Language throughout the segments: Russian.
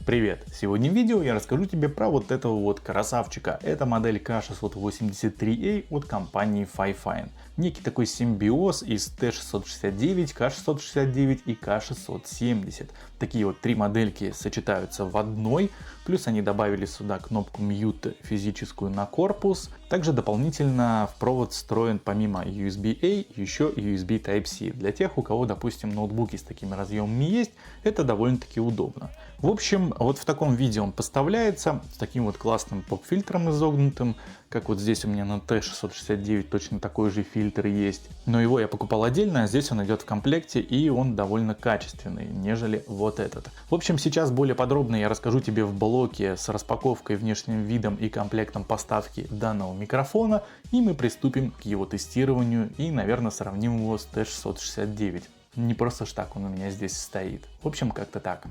Привет! Сегодня в видео я расскажу тебе про вот этого вот красавчика. Это модель K683A от компании Fifine. Некий такой симбиоз из T669, K669 и K670. Такие вот три модельки сочетаются в одной. Плюс они добавили сюда кнопку Mute физическую на корпус. Также дополнительно в провод встроен помимо USB-A еще и USB Type-C. Для тех, у кого, допустим, ноутбуки с такими разъемами есть, это довольно-таки удобно. В общем, вот в таком виде он поставляется, с таким вот классным поп-фильтром изогнутым, как вот здесь у меня на T669 точно такой же фильтр есть. Но его я покупал отдельно, а здесь он идет в комплекте, и он довольно качественный, нежели вот этот. В общем, сейчас более подробно я расскажу тебе в блоке с распаковкой, внешним видом и комплектом поставки данного микрофона, и мы приступим к его тестированию и, наверное, сравним его с T669. Не просто ж так он у меня здесь стоит. В общем, как-то так.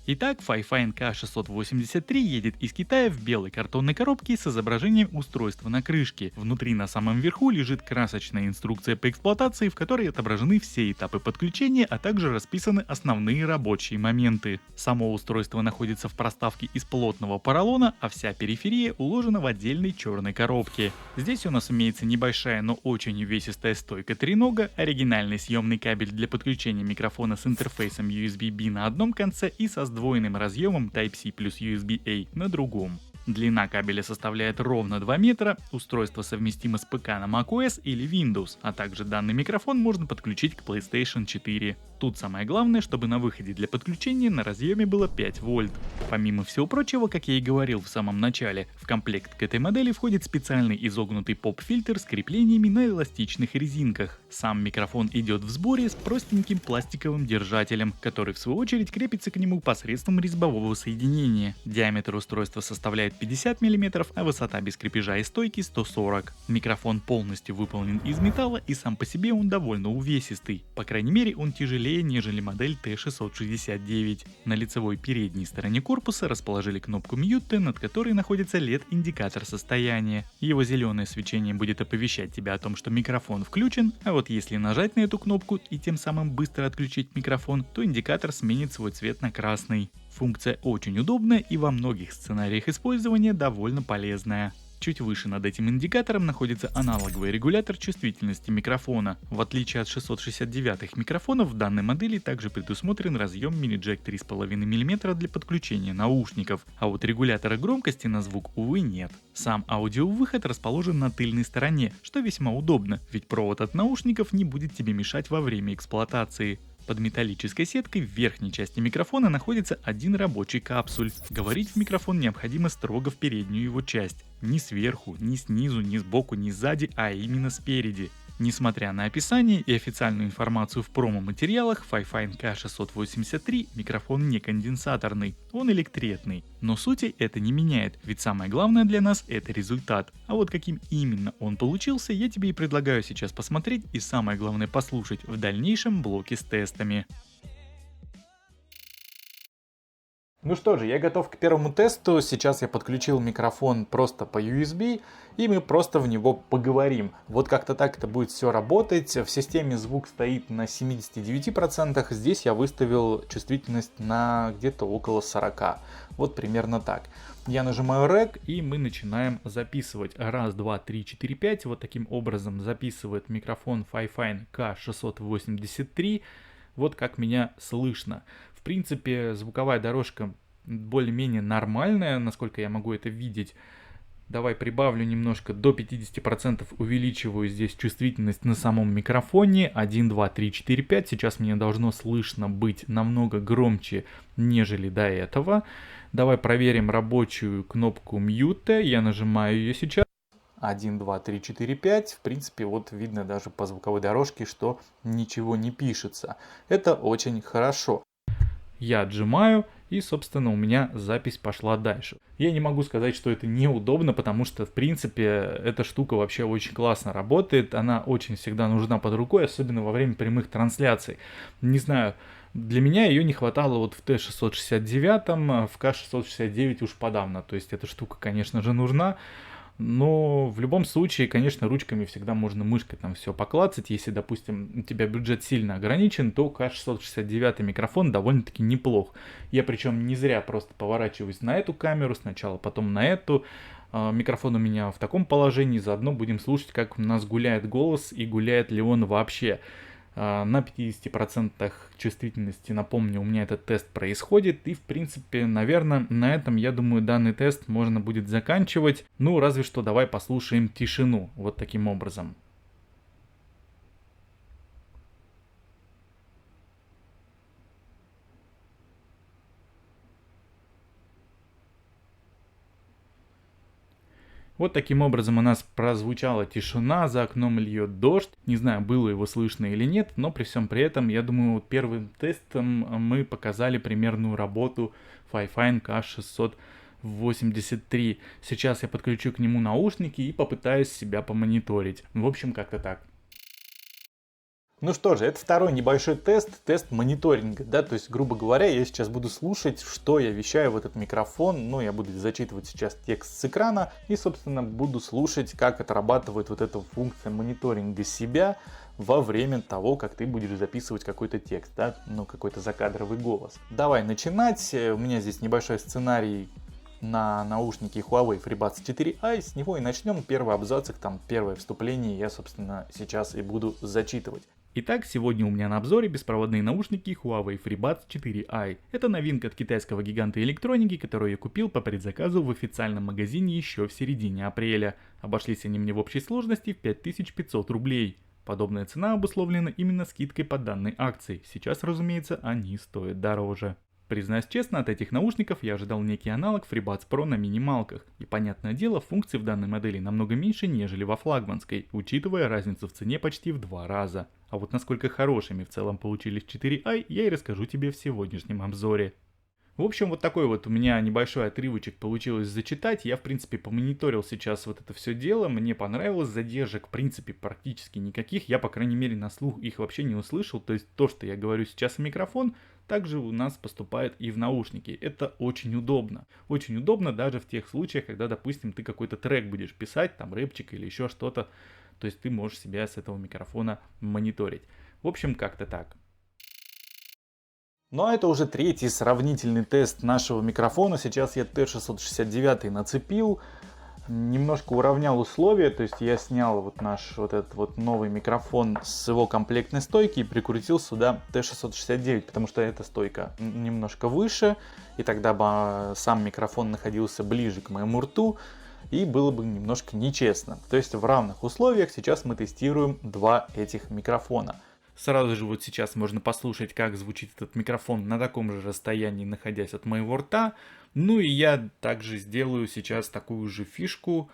Итак, Fifine K683 едет из Китая в белой картонной коробке с изображением устройства на крышке. Внутри на самом верху лежит красочная инструкция по эксплуатации, в которой отображены все этапы подключения, а также расписаны основные рабочие моменты. Само устройство находится в проставке из плотного поролона, а вся периферия уложена в отдельной черной коробке. Здесь у нас имеется небольшая, но очень увесистая стойка тренога, оригинальный съемный кабель для подключения микрофона с интерфейсом USB-B на одном конце и со сдвоенным разъемом Type-C плюс USB-A на другом. Длина кабеля составляет ровно 2 метра, устройство совместимо с ПК на macOS или Windows, а также данный микрофон можно подключить к PlayStation 4. Тут самое главное, чтобы на выходе для подключения на разъеме было 5 вольт. Помимо всего прочего, как я и говорил в самом начале, в комплект к этой модели входит специальный изогнутый поп-фильтр с креплениями на эластичных резинках. Сам микрофон идет в сборе с простеньким пластиковым держателем, который в свою очередь крепится к нему посредством резьбового соединения. Диаметр устройства составляет 50 мм, а высота без крепежа и стойки 140. Микрофон полностью выполнен из металла, и сам по себе он довольно увесистый. По крайней мере, он тяжелее, нежели модель T669. На лицевой передней стороне корпуса расположили кнопку Mute, над которой находится LED-индикатор состояния. Его зеленое свечение будет оповещать тебя о том, что микрофон включен, а вот если нажать на эту кнопку и тем самым быстро отключить микрофон, то индикатор сменит свой цвет на красный. Функция очень удобная и во многих сценариях использования довольно полезная. Чуть выше над этим индикатором находится аналоговый регулятор чувствительности микрофона. В отличие от 669 микрофонов, в данной модели также предусмотрен разъем mini-jack 3,5 мм для подключения наушников, а вот регулятора громкости на звук, увы, нет. Сам аудиовыход расположен на тыльной стороне, что весьма удобно, ведь провод от наушников не будет тебе мешать во время эксплуатации. Под металлической сеткой в верхней части микрофона находится один рабочий капсуль. Говорить в микрофон необходимо строго в переднюю его часть. Ни сверху, ни снизу, ни сбоку, ни сзади, а именно спереди. Несмотря на описание и официальную информацию в промо-материалах, Fifine K683 микрофон не конденсаторный, он электретный. Но сути это не меняет, ведь самое главное для нас это результат. А вот каким именно он получился, я тебе и предлагаю сейчас посмотреть и самое главное послушать в дальнейшем блоке с тестами. Ну что же, я готов к первому тесту. Сейчас я подключил микрофон просто по USB, и мы просто в него поговорим. Вот как-то так это будет все работать. В системе звук стоит на 79%, здесь я выставил чувствительность на где-то около 40%. Вот примерно так. Я нажимаю REC, и мы начинаем записывать. Раз, два, три, четыре, пять. Вот таким образом записывает микрофон Fifine K683. Вот как меня слышно. В принципе, звуковая дорожка более-менее нормальная, насколько я могу это видеть. Давай прибавлю немножко, до 50% увеличиваю здесь чувствительность на самом микрофоне. 1, 2, 3, 4, 5. Сейчас мне должно слышно быть намного громче, нежели до этого. Давай проверим рабочую кнопку Mute. Я нажимаю ее сейчас. 1, 2, 3, 4, 5. В принципе, вот видно даже по звуковой дорожке, что ничего не пишется. Это очень хорошо. Я отжимаю, и, собственно, у меня запись пошла дальше. Я не могу сказать, что это неудобно, потому что, в принципе, эта штука вообще очень классно работает. Она очень всегда нужна под рукой, особенно во время прямых трансляций. Не знаю, для меня ее не хватало вот в T669, в K669 уж подавно. То есть эта штука, конечно же, нужна. Но в любом случае, конечно, ручками всегда можно мышкой там все поклацать. Если, допустим, у тебя бюджет сильно ограничен, то К669 микрофон довольно-таки неплох. Я причем не зря просто поворачиваюсь на эту камеру сначала, потом на эту. Микрофон у меня в таком положении, заодно будем слушать, как у нас гуляет голос и гуляет ли он вообще. На 50% чувствительности, напомню, у меня этот тест происходит. И, в принципе, наверное, на этом, я думаю, данный тест можно будет заканчивать. Ну, разве что давай послушаем тишину. Вот таким образом. Вот таким образом у нас прозвучала тишина, за окном льет дождь. Не знаю, было его слышно или нет, но при всем при этом, я думаю, первым тестом мы показали примерную работу Fifine K683. Сейчас я подключу к нему наушники и попытаюсь себя помониторить. В общем, как-то так. Ну что же, это второй небольшой тест мониторинга, да, то есть, грубо говоря, я сейчас буду слушать, что я вещаю в этот микрофон, ну, я буду зачитывать сейчас текст с экрана и, собственно, буду слушать, как отрабатывает вот эта функция мониторинга себя во время того, как ты будешь записывать какой-то текст, да, ну, какой-то закадровый голос. Давай начинать, у меня здесь небольшой сценарий на наушники Huawei FreeBuds 4i, с него и начнем. Первый абзацик, там первое вступление я, собственно, сейчас и буду зачитывать. Итак, сегодня у меня на обзоре беспроводные наушники Huawei FreeBuds 4i. Это новинка от китайского гиганта электроники, которую я купил по предзаказу в официальном магазине еще в середине апреля. Обошлись они мне в общей сложности в 5500 рублей. Подобная цена обусловлена именно скидкой по данной акции. Сейчас, разумеется, они стоят дороже. Признаюсь честно, от этих наушников я ожидал некий аналог FreeBuds Pro на минималках. И, понятное дело, функций в данной модели намного меньше, нежели во флагманской, учитывая разницу в цене почти в 2 раза. А вот насколько хорошими в целом получились 4i, я и расскажу тебе в сегодняшнем обзоре. В общем, вот такой вот у меня небольшой отрывочек получилось зачитать. Я, в принципе, помониторил сейчас вот это все дело. Мне понравилось, задержек, в принципе, практически никаких. Я, по крайней мере, на слух их вообще не услышал. То есть то, что я говорю сейчас в микрофон, также у нас поступает и в наушники. Это очень удобно. Очень удобно даже в тех случаях, когда, допустим, ты какой-то трек будешь писать, там рэпчик или еще что-то. То есть ты можешь себя с этого микрофона мониторить. В общем, как-то так. Ну а это уже третий сравнительный тест нашего микрофона. Сейчас я T669 нацепил, немножко уравнял условия, то есть я снял вот наш вот этот вот новый микрофон с его комплектной стойки и прикрутил сюда T669, потому что эта стойка немножко выше, и тогда бы сам микрофон находился ближе к моему рту, и было бы немножко нечестно. То есть в равных условиях сейчас мы тестируем два этих микрофона. Сразу же вот сейчас можно послушать, как звучит этот микрофон на таком же расстоянии, находясь от моего рта. Ну и я также сделаю сейчас такую же фишку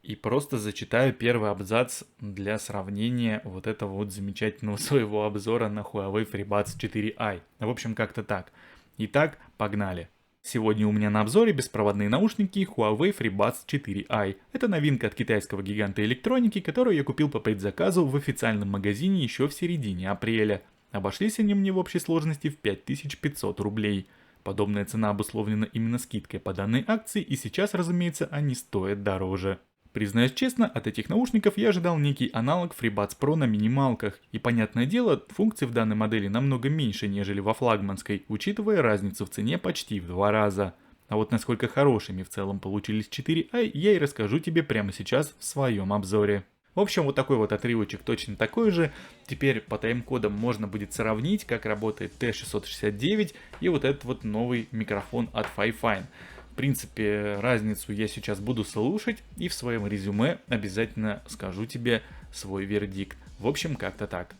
и просто зачитаю первый абзац для сравнения вот этого вот замечательного своего обзора на Huawei FreeBuds 4i. В общем, как-то так. Итак, погнали. Сегодня у меня на обзоре беспроводные наушники Huawei FreeBuds 4i. Это новинка от китайского гиганта электроники, которую я купил по предзаказу в официальном магазине еще в середине апреля. Обошлись они мне в общей сложности в 5500 рублей. Подобная цена обусловлена именно скидкой по данной акции, и сейчас, разумеется, они стоят дороже. Признаюсь честно, от этих наушников я ожидал некий аналог FreeBuds Pro на минималках, и, понятное дело, функций в данной модели намного меньше, нежели во флагманской, учитывая разницу в цене почти в 2 раза. А вот насколько хорошими в целом получились 4i, я и расскажу тебе прямо сейчас в своем обзоре. В общем, вот такой вот отрывочек точно такой же. Теперь по тайм-кодам можно будет сравнить, как работает T669 и вот этот вот новый микрофон от Fifine. В принципе, разницу я сейчас буду слушать и в своем резюме обязательно скажу тебе свой вердикт. В общем, как-то так.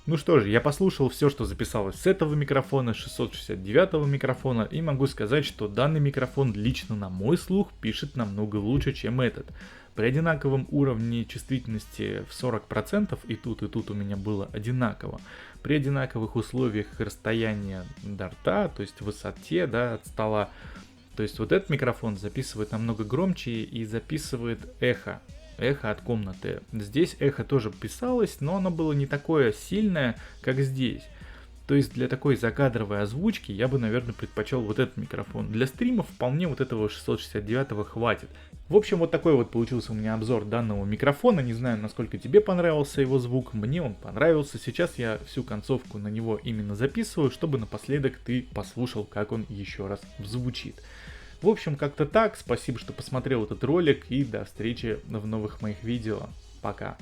Ну что же, я послушал все, что записалось с этого микрофона, 669-го микрофона, и могу сказать, что данный микрофон лично на мой слух пишет намного лучше, чем этот. При одинаковом уровне чувствительности в 40% и тут у меня было одинаково. При одинаковых условиях расстояния до рта, то есть высоте, да, от стола. То есть вот этот микрофон записывает намного громче и записывает эхо. Эхо от комнаты. Здесь эхо тоже писалось, но оно было не такое сильное, как здесь. То То есть для такой закадровой озвучки я бы, наверное, предпочел вот этот микрофон. Для стримов вполне вот этого 669 хватит. В общем, вот такой вот получился у меня обзор данного микрофона. Не знаю, насколько тебе понравился его звук. Мне он понравился. Сейчас я всю концовку на него именно записываю, чтобы напоследок ты послушал, как он еще раз звучит. В общем, как-то так. Спасибо, что посмотрел этот ролик, и до встречи в новых моих видео. Пока.